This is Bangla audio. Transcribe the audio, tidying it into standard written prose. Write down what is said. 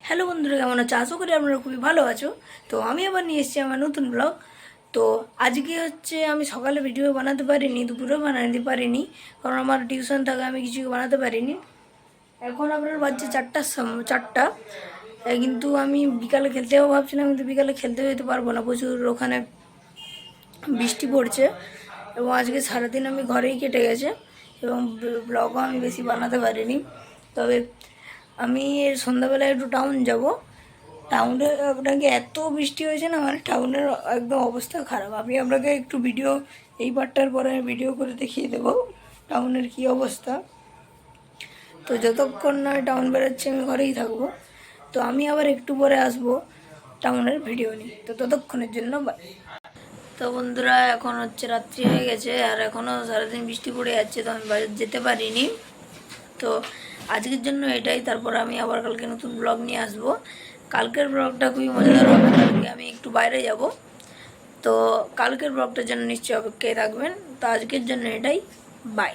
হ্যালো বন্ধুরা, কেমন আছো? আশা করি আপনারা খুবই ভালো আছো। তো আমি আবার নিয়ে এসেছি আমার নতুন ব্লগ। তো আজকে হচ্ছে আমি সকালে ভিডিও বানাতে পারিনি, দুপুরেও বানাতে পারিনি, কারণ আমার টিউশন থাকে, আমি কিছু বানাতে পারিনি। এখন আপনার বাজছে চারটা। কিন্তু আমি বিকালে খেলতেও ভাবছিলাম, কিন্তু বিকালে খেলতে যেতে পারবো না, প্রচুর ওখানে বৃষ্টি পড়ছে। এবং আজকে সারাদিন আমি ঘরেই কেটে গেছে, এবং ব্লগও আমি বেশি বানাতে পারিনি। তবে আমি এর সন্ধ্যাবেলায় একটু টাউন যাব। টাউনে আপনাকে এত বৃষ্টি হয়েছে না, মানে টাউনের একদম অবস্থা খারাপ। আমি আপনাকে একটু ভিডিও, এই পার্টটার পরে ভিডিও করে দেখিয়ে দেবো টাউনের কী অবস্থা। তো যতক্ষণ না টাউন বেরোচ্ছে আমি ঘরেই থাকবো। তো আমি আবার একটু পরে আসবো টাউনের ভিডিও নিয়ে। তো ততক্ষণের জন্য বাই। তো বন্ধুরা, এখন হচ্ছে রাত্রি হয়ে গেছে, আর এখনও সারাদিন বৃষ্টি পড়ে যাচ্ছে, তো আমি বাজার যেতে পারিনি। তো আজকের জন্য এটাই, তারপর আমি আবার কালকে নতুন ব্লগ নিয়ে আসবো। কালকের ব্লগটা খুবই মজাদার হবে, কালকে আমি একটু বাইরে যাব। তো কালকের ব্লগটার জন্য নিশ্চয়ই অপেক্ষায় থাকবেন। তো আজকের জন্য এটাই, বাই।